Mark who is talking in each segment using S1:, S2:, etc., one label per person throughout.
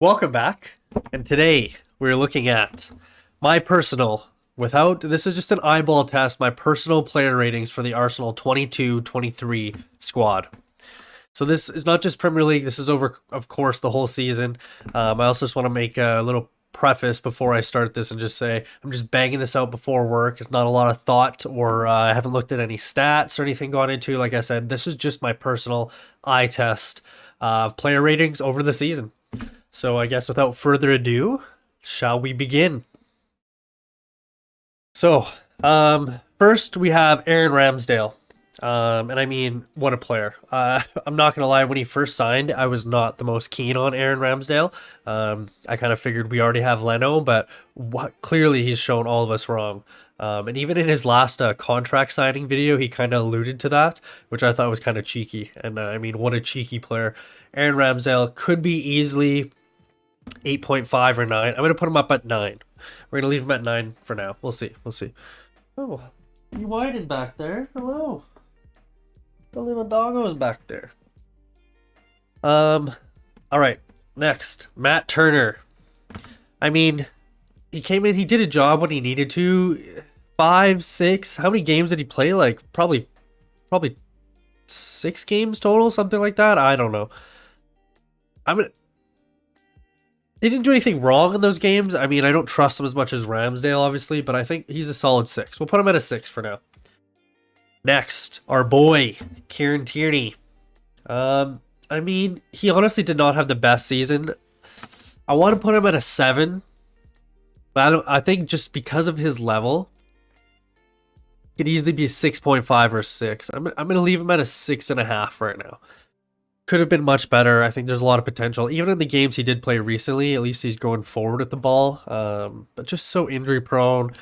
S1: Welcome back, and today we're looking at my personal, this is just an eyeball test, my personal player ratings for the Arsenal 22-23 squad. So this is not just Premier League, this is over, of course, the whole season. I also just want to make a little preface before I start this and just say I'm just banging this out before work. It's not a lot of thought, or I haven't looked at any stats or anything gone into. Like I said, this is just my personal eye test of player ratings over the season. So I guess without further ado, shall we begin? So, first we have Aaron Ramsdale. And I mean, what a player. I'm not going to lie, when he first signed, I was not the most keen on Aaron Ramsdale. I kind of figured we already have Leno, but clearly he's shown all of us wrong. And even in his last contract signing video, he kind of alluded to that, which I thought was kind of cheeky. And I mean, what a cheeky player. Aaron Ramsdale could be easily 8.5 or 9. I'm going to put him up at 9. We're going to leave him at 9 for now. We'll see. We'll see. Oh, you widened back there. Hello. The little doggo's back there. All right. Next, Matt Turner. I mean, he came in, he did a job when he needed to. 5, 6. How many games did he play? Like probably 6 games total, something like that. I don't know. He didn't do anything wrong in those games. I mean, I don't trust him as much as Ramsdale, obviously, but I think he's a solid 6. We'll put him at a 6 for now. Next, our boy, Kieran Tierney. I mean, he honestly did not have the best season. I want to put him at a 7, but I think just because of his level, it could easily be a 6.5 or 6. I'm going to leave him at a 6.5 right now. Could have been much better. I think there's a lot of potential. Even in the games he did play recently, at least he's going forward with the ball. But just so injury prone.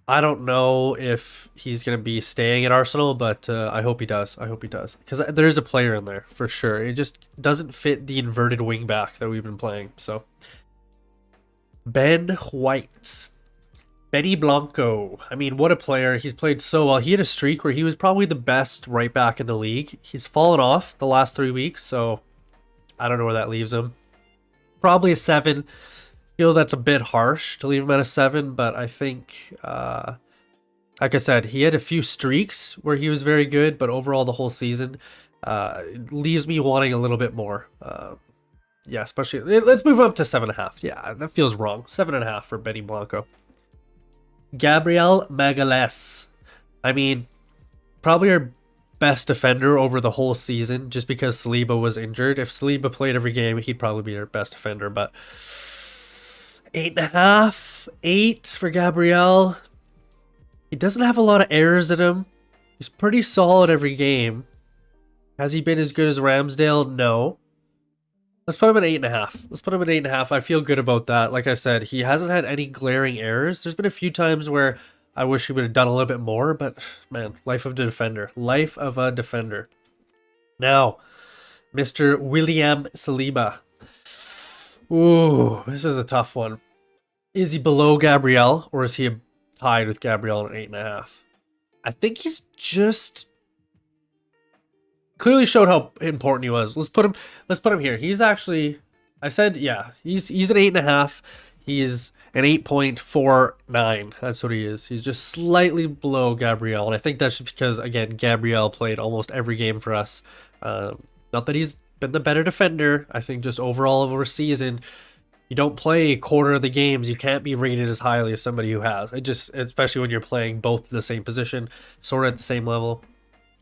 S1: I don't know if he's going to be staying at Arsenal, but I hope he does. I hope he does. Because there is a player in there, for sure. It just doesn't fit the inverted wing back that we've been playing. So, Ben White. Benny Blanco. I mean, what a player. He's played so well. He had a streak where he was probably the best right back in the league. He's fallen off the last 3 weeks, so I don't know where that leaves him. Probably a 7. Feel that's a bit harsh to leave him at a 7, but I think, like I said, he had a few streaks where he was very good, but overall the whole season leaves me wanting a little bit more. Yeah, especially, let's move up to 7.5. Yeah, that feels wrong. 7.5 for Benny Blanco. Gabriel Magalhaes. I mean, probably our best defender over the whole season, just because Saliba was injured. If Saliba played every game, he'd probably be our best defender, but 8.5, 8 for Gabriel. He doesn't have a lot of errors in him. He's pretty solid every game. Has he been as good as Ramsdale? No. Let's put him at 8.5. Let's put him at 8.5. I feel good about that. Like I said, he hasn't had any glaring errors. There's been a few times where I wish he would have done a little bit more, but man, life of a defender. Life of a defender. Now, Mr. William Saliba. Ooh, this is a tough one. Is he below Gabriel, or is he tied with Gabriel at 8.5? I think he's just clearly showed how important he was. Let's put him here. He's actually, I said, yeah, he's an 8.5. He's an 8.49. That's what he is. He's just slightly below Gabriel, and I think that's just because, again, Gabriel played almost every game for us. Not that he's been the better defender. I think just overall over a season, you don't play a quarter of the games, you can't be rated as highly as somebody who has. It just, especially when you're playing both in the same position, sort of at the same level.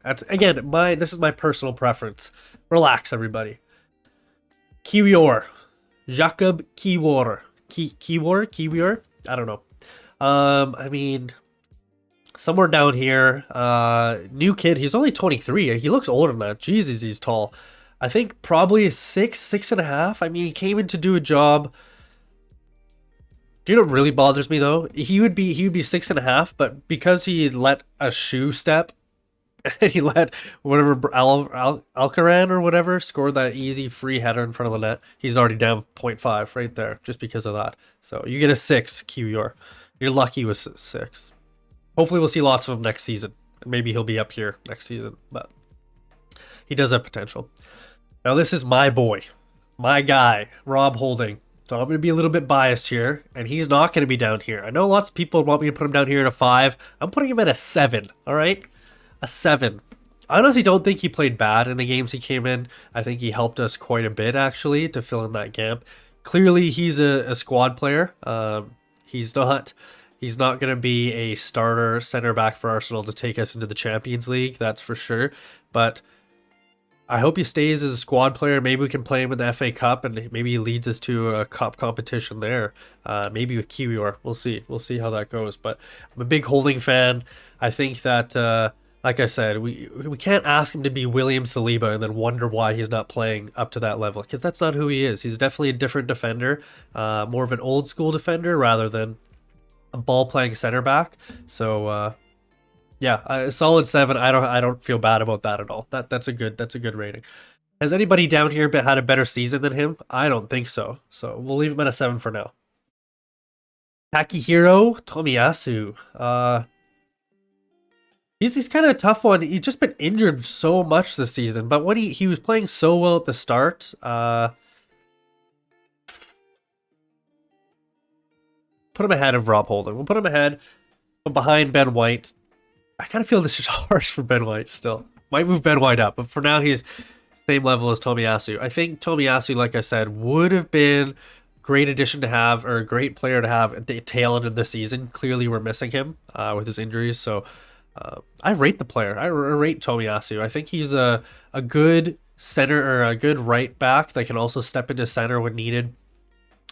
S1: That's, again, this is my personal preference. Relax, everybody. Kiwior. Jakob Kiwior. Kiwior? I don't know. I mean, somewhere down here, new kid. He's only 23. He looks older than that. Jesus, he's tall. I think probably a 6, 6.5. I mean, he came in to do a job. Do you know what really bothers me though? He would be 6.5, but because he let a shoe step, and he let whatever Alcaraz or whatever score that easy free header in front of the net, he's already down 0.5 right there just because of that. So you get a 6, Kiwior. You're lucky with 6. Hopefully we'll see lots of him next season. Maybe he'll be up here next season, but he does have potential. Now this is my boy, my guy, Rob Holding. So I'm going to be a little bit biased here, and he's not going to be down here. I know lots of people want me to put him down here at a 5. I'm putting him at a 7, all right? A 7. I honestly don't think he played bad in the games he came in. I think he helped us quite a bit, actually, to fill in that gap. Clearly, he's a squad player. He's not going to be a starter center back for Arsenal to take us into the Champions League, that's for sure. But I hope he stays as a squad player. Maybe we can play him in the FA Cup, and maybe he leads us to a cup competition there. Maybe with Kiwior. We'll see. We'll see how that goes. But I'm a big Holding fan. I think that, like I said, we can't ask him to be William Saliba and then wonder why he's not playing up to that level, because that's not who he is. He's definitely a different defender, more of an old school defender rather than a ball playing center back. So yeah, a solid 7. I don't feel bad about that at all. That's a good rating. Has anybody down here had a better season than him? I don't think so. So we'll leave him at a 7 for now. Takehiro Tomiyasu. He's kind of a tough one. He's just been injured so much this season, but when he was playing so well at the start, put him ahead of Rob Holding. We'll put him ahead, but behind Ben White. I kind of feel this is harsh for Ben White still. Might move Ben White up, but for now he's same level as Tomiyasu. I think Tomiyasu, like I said, would have been a great addition to have, or a great player to have at the tail end of the season. Clearly we're missing him with his injuries, so I rate the player. I rate Tomiyasu. I think he's a good center, or a good right back that can also step into center when needed.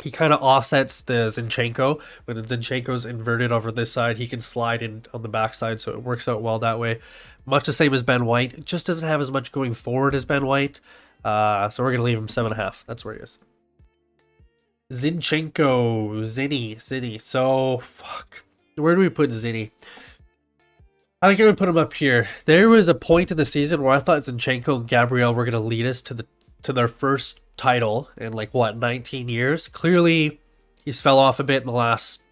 S1: He kind of offsets the Zinchenko. When Zinchenko's inverted over this side, he can slide in on the backside, so it works out well that way. Much the same as Ben White. It just doesn't have as much going forward as Ben White. So we're going to leave him 7.5. That's where he is. Zinchenko. Zinny. So, fuck. Where do we put Zinny? I think I'm going to put him up here. There was a point in the season where I thought Zinchenko and Gabriel were going to lead us to their first title in 19 years. Clearly he's fell off a bit in the last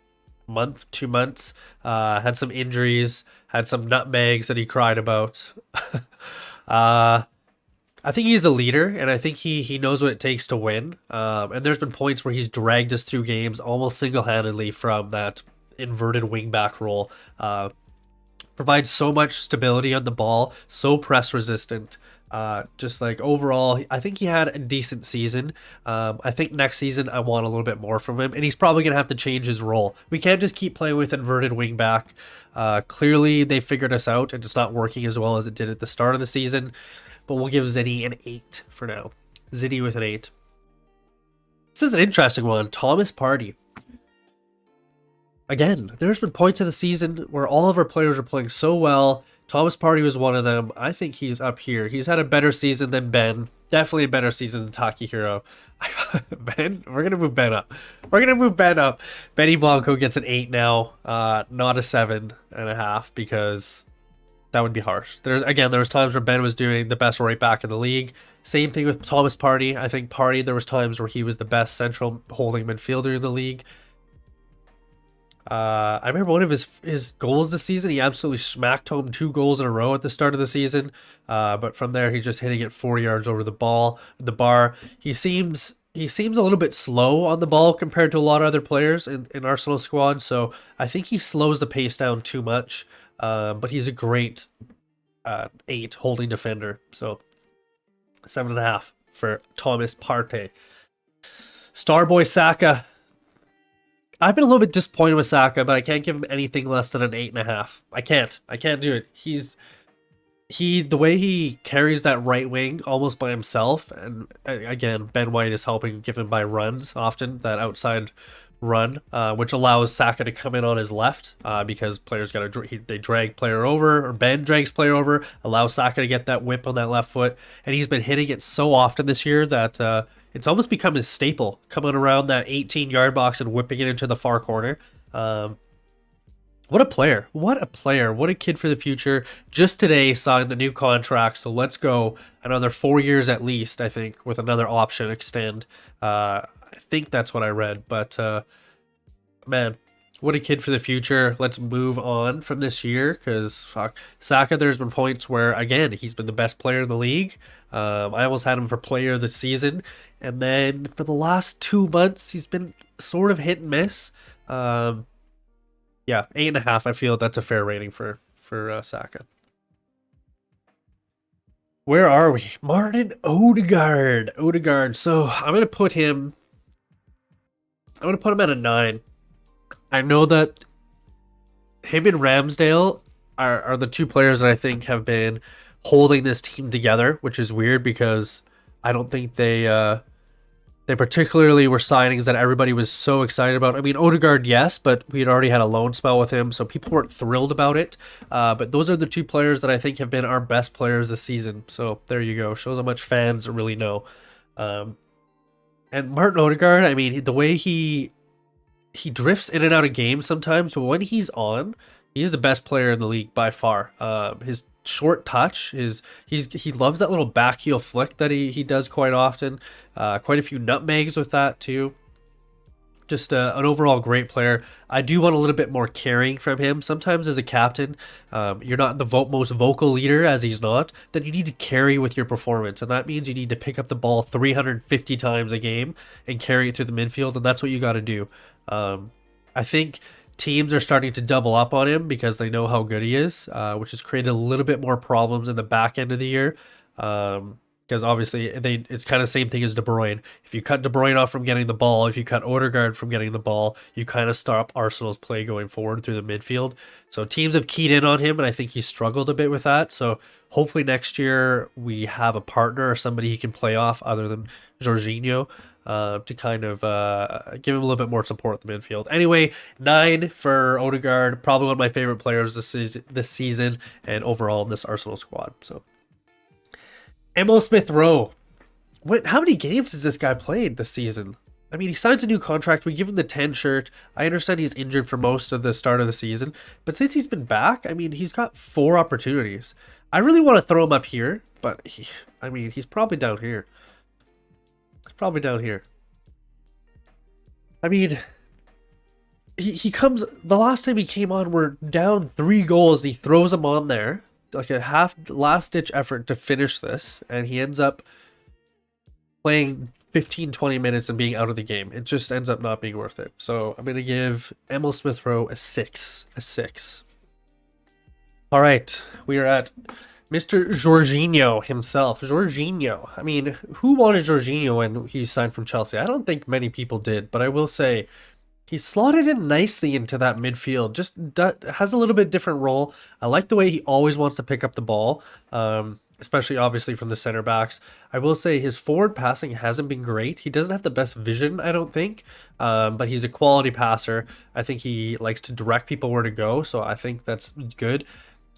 S1: month, 2 months. Had some injuries, had some nutmegs that he cried about. I think he's a leader, and I think he knows what it takes to win. And there's been points where he's dragged us through games almost single-handedly from that inverted wing-back role. Provides so much stability on the ball, so press resistant. Just overall, I think he had a decent season. I think next season I want a little bit more from him, and he's probably going to have to change his role. We can't just keep playing with inverted wing back. Clearly they figured us out, and it's not working as well as it did at the start of the season, but we'll give Zinny an 8 for now. Zinny with an 8. This is an interesting one. Thomas Partey. Again, there's been points of the season where all of our players are playing so well. Thomas Partey was one of them. I think he's up here. He's had a better season than Ben. Definitely a better season than Takehiro. Ben, we're going to move Ben up. Benny Blanco gets an 8 now, not a 7.5, because that would be harsh. There was times where Ben was doing the best right back in the league. Same thing with Thomas Partey. I think Partey, there was times where he was the best central holding midfielder in the league. I remember one of his goals this season, he absolutely smacked home 2 goals in a row at the start of the season. But from there, he's just hitting it 4 yards over the bar. He seems a little bit slow on the ball compared to a lot of other players in Arsenal squad. So I think he slows the pace down too much. But he's a great 8 holding defender. So 7.5 for Thomas Partey. Starboy Saka. I've been a little bit disappointed with Saka, but I can't give him anything less than an 8.5. I can't do it. The way he carries that right wing almost by himself, and again, Ben White is helping, given by runs often, that outside run, which allows Saka to come in on his left, because players they drag player over, or Ben drags player over, allows Saka to get that whip on that left foot, and he's been hitting it so often this year that it's almost become his staple, coming around that 18-yard box and whipping it into the far corner. What a player. What a kid for the future. Just today signed the new contract, so let's go. Another 4 years at least, I think, with another option extend. I think that's what I read, but man, what a kid for the future. Let's move on from this year because fuck Saka. There's been points where again he's been the best player in the league. I almost had him for player of the season, and then for the last 2 months he's been sort of hit and miss. Um, yeah, 8.5. I feel that's a fair rating for Saka. Where are we? Martin Odegaard. Odegaard. So I'm gonna put him. I'm gonna put him at a 9. I know that him and Ramsdale are the two players that I think have been holding this team together, which is weird because I don't think they particularly were signings that everybody was so excited about. I mean, Odegaard, yes, but we had already had a loan spell with him, so people weren't thrilled about it. But those are the two players that I think have been our best players this season. So there you go. Shows how much fans really know. Um, and Martin Odegaard, I mean, the way he drifts in and out of games sometimes, but when he's on, he is the best player in the league by far. His short touch, he loves that little back heel flick that he does quite often. Quite a few nutmegs with that too. Just an overall great player. I do want a little bit more carrying from him. Sometimes as a captain, you're not the most vocal leader, as he's not. Then you need to carry with your performance, and that means you need to pick up the ball 350 times a game and carry it through the midfield, and that's what you got to do. I think teams are starting to double up on him because they know how good he is, which has created a little bit more problems in the back end of the year. Because obviously it's kind of the same thing as De Bruyne. If you cut De Bruyne off from getting the ball, if you cut Odegaard from getting the ball, you kind of stop Arsenal's play going forward through the midfield. So teams have keyed in on him, and I think he struggled a bit with that. So hopefully next year we have a partner or somebody he can play off other than Jorginho. To kind of give him a little bit more support in the midfield. Anyway, 9 for Odegaard, probably one of my favorite players this season and overall in this Arsenal squad. So, Emil Smith Rowe. How many games has this guy played this season? I mean, he signs a new contract. We give him the 10 shirt. I understand he's injured for most of the start of the season, but since he's been back, I mean, he's got 4 opportunities. I really want to throw him up here, but he's probably down here. Probably down here. I mean, he comes. The last time he came on, we're down 3 goals, and he throws them on there like a last ditch effort to finish this, and he ends up playing 15-20 minutes and being out of the game. It just ends up not being worth it. So I'm gonna give Emil Smith Rowe a 6. A 6. All right, we are at Mr. Jorginho himself. Jorginho. I mean, who wanted Jorginho when he signed from Chelsea? I don't think many people did, but I will say he slotted in nicely into that midfield. Just has a little bit different role. I like the way he always wants to pick up the ball, especially obviously from the center backs. I will say his forward passing hasn't been great. He doesn't have the best vision, I don't think, but he's a quality passer. I think he likes to direct people where to go, so I think that's good.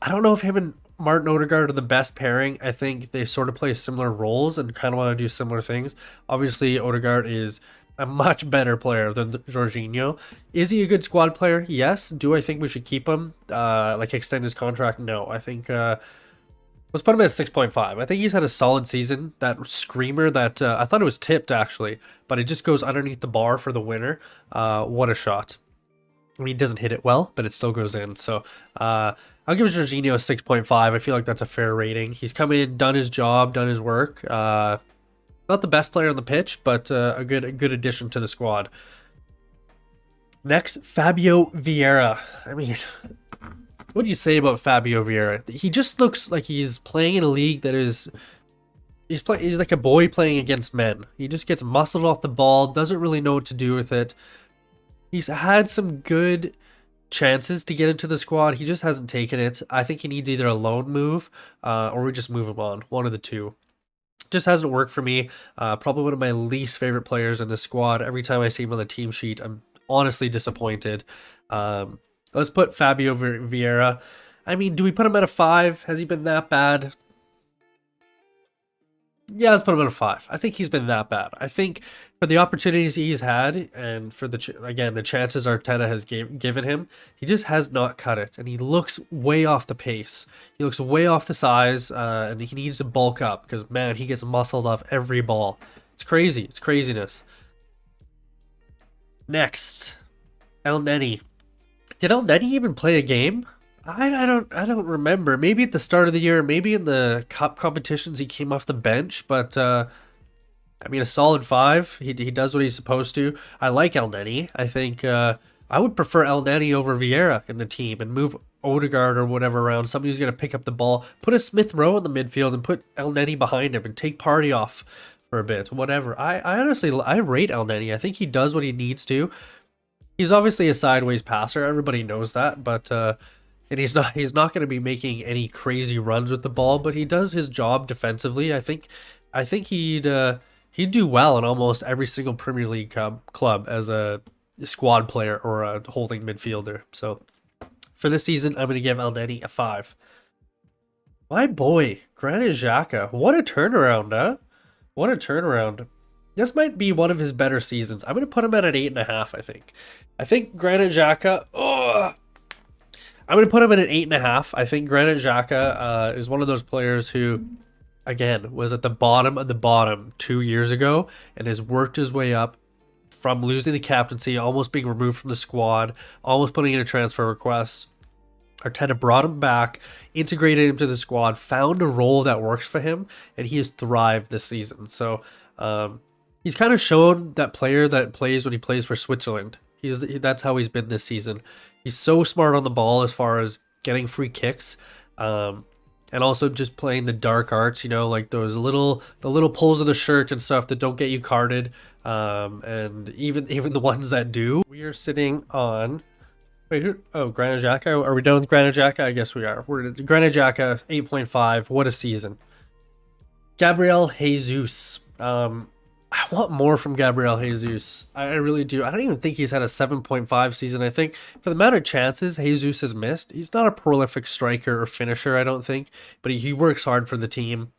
S1: I don't know if him and Martin Odegaard are the best pairing. I think they sort of play similar roles and kind of want to do similar things. Obviously, Odegaard is a much better player than Jorginho. Is he a good squad player? Yes. Do I think we should keep him? Like extend his contract? No. I think let's put him at 6.5. I think he's had a solid season. That screamer that I thought it was tipped actually, but it just goes underneath the bar for the winner. What a shot. I mean, he doesn't hit it well, but it still goes in. So I'll give Jorginho a 6.5. I feel like that's a fair rating. He's come in, done his job, done his work. Not the best player on the pitch, but a good addition to the squad. Next, Fabio Vieira. I mean, what do you say about Fabio Vieira? He just looks like he's playing in a league that is... He's like a boy playing against men. He just gets muscled off the ball, doesn't really know what to do with it. He's had some good chances to get into the squad. He just hasn't taken it. I think he needs either a loan move or we just move him on. One of the two. Just hasn't worked for me. Probably one of my least favorite players in the squad. Every time I see him on the team sheet, I'm honestly disappointed. Let's put Fabio Vieira. I mean, do we put him at a 5? Has he been that bad? Yeah, let's put him at a 5. I think he's been that bad. I think for the opportunities he's had and for the chances Arteta has given him, he just has not cut it. And he looks way off the pace. He looks way off the size, and he needs to bulk up because, man, he gets muscled off every ball. It's crazy. It's craziness. Next, El Neni. Did El Neni even play a game? I don't remember. Maybe at the start of the year, maybe in the cup competitions he came off the bench, but I mean a solid 5. He does what he's supposed to. I like El Neni. I think I would prefer El Neni over Vieira in the team and move Odegaard or whatever around. Somebody who's going to pick up the ball. Put a Smith Rowe in the midfield and put El Neni behind him and take Party off for a bit. Whatever. I honestly I rate El Neni. I think he does what he needs to. He's obviously a sideways passer. Everybody knows that, but and he's not going to be making any crazy runs with the ball, but he does his job defensively. I think he'd do well in almost every single Premier League club as a squad player or a holding midfielder. So for this season, I'm going to give El Neni a 5. My boy, Granit Xhaka, what a turnaround, huh? What a turnaround. This might be one of his better seasons. I'm going to put him at an 8.5, I think. I think Granit Xhaka, I'm going to put him at an 8.5. I think Granit Xhaka is one of those players who, again, was at the bottom of the bottom 2 years ago and has worked his way up from losing the captaincy, almost being removed from the squad, almost putting in a transfer request. Arteta brought him back, integrated him to the squad, found a role that works for him, and he has thrived this season. So he's kind of shown that player that plays when he plays for Switzerland. That's how he's been this season. He's so smart on the ball as far as getting free kicks, and also just playing the dark arts. Like the little pulls of the shirt and stuff that don't get you carded, and even the ones that do. We are sitting on. Wait, Granit Xhaka. Are we done with Granit Xhaka? I guess we are. We're Granit Xhaka 8.5. What a season. Gabriel Jesus. I want more from Gabriel Jesus. I really do. I don't even think he's had a 7.5 season. I think for the amount of chances Jesus has missed, he's not a prolific striker or finisher, I don't think, but he works hard for the team.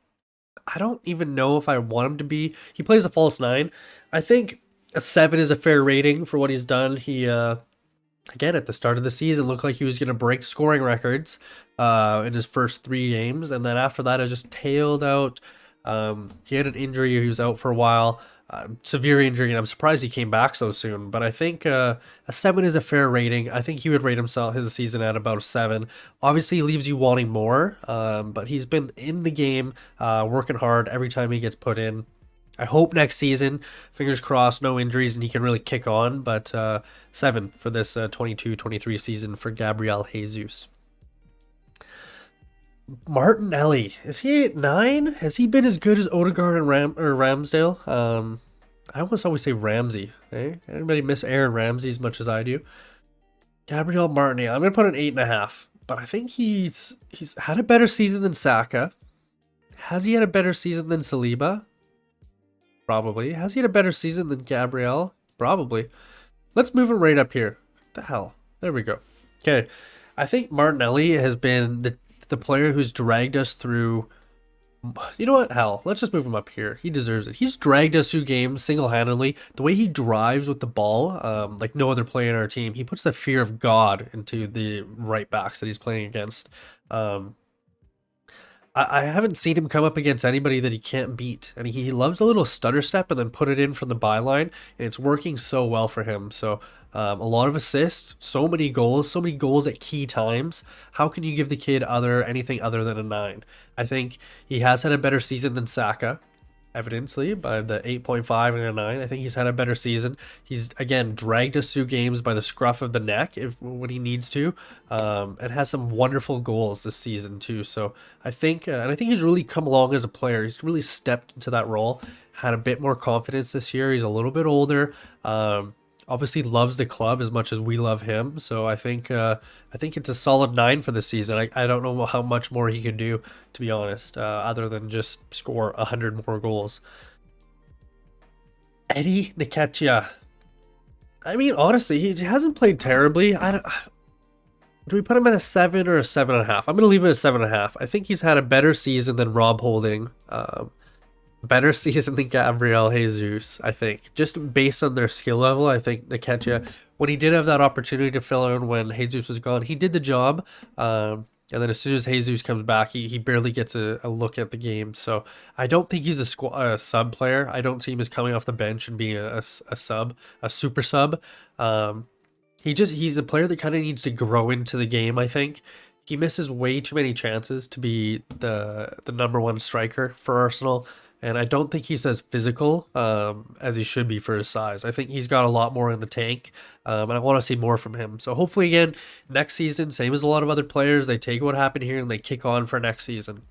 S1: I don't even know if I want him to be. He plays a false 9. I think a 7 is a fair rating for what he's done. He, again, at the start of the season, looked like he was going to break scoring records in his first 3 games, and then after that, it just tailed out. He had an injury. He was out for a while, severe injury, and I'm surprised he came back so soon. But I think a 7 is a fair rating. I think he would rate his season at about a 7. Obviously, he leaves you wanting more, but he's been in the game, working hard every time he gets put in. I hope next season, fingers crossed, no injuries, and he can really kick on. But 7 for this 22-23 season for Gabriel Jesus. Martinelli, is he at 9? Has he been as good as Odegaard and Ramsdale? I always say Ramsey. Eh? Anybody miss Aaron Ramsey as much as I do? Gabriel Martinelli, I'm gonna put an 8.5, but I think he's had a better season than Saka. Has he had a better season than Saliba? Probably. Has he had a better season than Gabriel? Probably. Let's move him right up here. What the hell? There we go. Okay, I think Martinelli has been the player who's dragged us through. You know what? Hell, let's just move him up here. He deserves it. He's dragged us through games single-handedly. The way he drives with the ball, like no other player in our team, he puts the fear of God into the right backs that he's playing against. I haven't seen him come up against anybody that he can't beat. And he loves a little stutter step and then put it in from the byline, and it's working so well for him. So a lot of assists, so many goals at key times. How can you give the kid anything other than a 9? I think he has had a better season than Saka, evidently, by the 8.5 and a 9. I think he's had a better season. He's, again, dragged us through games by the scruff of the neck when he needs to, and has some wonderful goals this season too. So I think he's really come along as a player. He's really stepped into that role, had a bit more confidence this year. He's a little bit older. Obviously loves the club as much as we love him. So I think it's a solid 9 for the season. I don't know how much more he can do, to be honest, other than just score 100 more goals. Eddie Nketiah. I mean, honestly, he hasn't played terribly. Do we put him at a 7 or a 7.5? I'm going to leave it at 7.5. I think he's had a better season than Rob Holding. Better season than Gabriel Jesus, I think. Just based on their skill level, I think Nketiah, when he did have that opportunity to fill in when Jesus was gone, he did the job. And then as soon as Jesus comes back, he barely gets a look at the game. So I don't think he's a sub player. I don't see him as coming off the bench and being a sub, a super sub. he's a player that kind of needs to grow into the game, I think. He misses way too many chances to be the number one striker for Arsenal, and I don't think he's as physical as he should be for his size. I think he's got a lot more in the tank, and I want to see more from him. So hopefully, again, next season, same as a lot of other players, they take what happened here and they kick on for next season.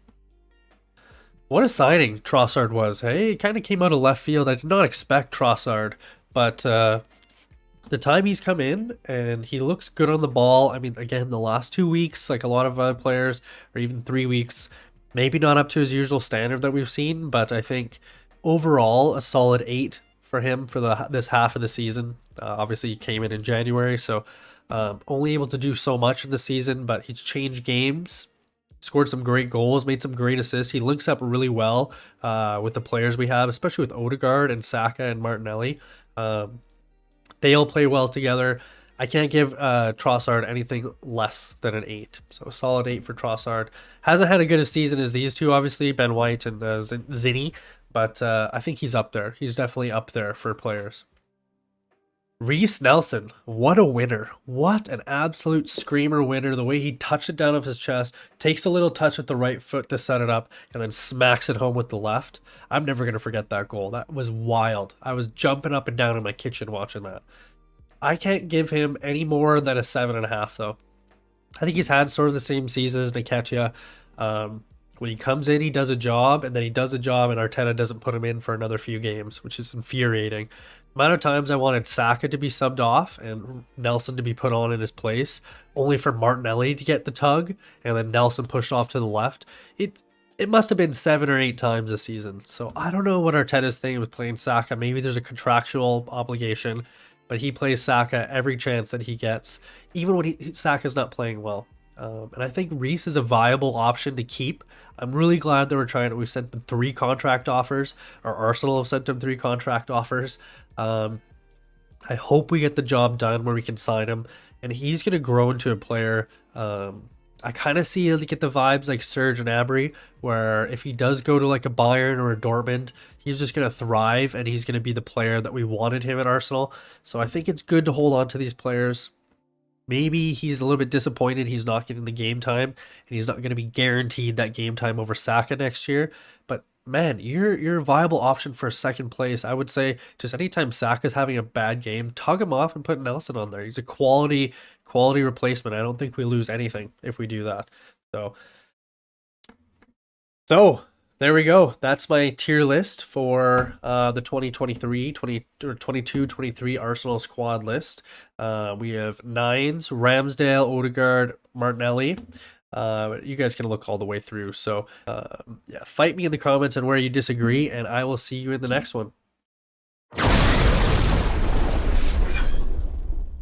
S1: What a signing Trossard was. Hey, it kind of came out of left field. I did not expect Trossard, but the time he's come in and he looks good on the ball. I mean, again, the last 2 weeks, like a lot of other players, or even 3 weeks, maybe not up to his usual standard that we've seen, but I think overall a solid 8 for him for this half of the season. Obviously, he came in January, so only able to do so much in the season, but he's changed games, scored some great goals, made some great assists. He links up really well with the players we have, especially with Odegaard and Saka and Martinelli. They all play well together. I can't give Trossard anything less than an 8. So a solid 8 for Trossard. Hasn't had as good a season as these two, obviously, Ben White and Zinni, but I think he's up there. He's definitely up there for players. Reiss Nelson, what a winner. What an absolute screamer winner. The way he touched it down off his chest, takes a little touch with the right foot to set it up, and then smacks it home with the left. I'm never going to forget that goal. That was wild. I was jumping up and down in my kitchen watching that. I can't give him any more than a 7.5, though. I think he's had sort of the same season as Nketiah. When he comes in, he does a job, and then he does a job, and Arteta doesn't put him in for another few games, which is infuriating. The amount of times I wanted Saka to be subbed off and Nelson to be put on in his place, only for Martinelli to get the tug, and then Nelson pushed off to the left. It must have been 7 or 8 times this season. So I don't know what Arteta's thing with playing Saka. Maybe there's a contractual obligation, but he plays Saka every chance that he gets, even when Saka's not playing well. And I think Reiss is a viable option to keep. I'm really glad that we've sent them 3 contract offers, or Arsenal have sent him 3 contract offers. I hope we get the job done where we can sign him, and he's going to grow into a player. I kind of see get the vibes like Serge Gnabry, where if he does go to like a Bayern or a Dortmund, he's just going to thrive, and he's going to be the player that we wanted him at Arsenal. So I think it's good to hold on to these players. Maybe he's a little bit disappointed he's not getting the game time, and he's not going to be guaranteed that game time over Saka next year. But man, you're a viable option for second place. I would say just anytime Saka's having a bad game, tug him off and put Nelson on there. He's a quality replacement. I don't think we lose anything if we do that. So there we go. That's my tier list for the 22-23 Arsenal squad list. We have 9s, Ramsdale, Odegaard, Martinelli. You guys can look all the way through. So yeah, fight me in the comments on where you disagree, and I will see you in the next one.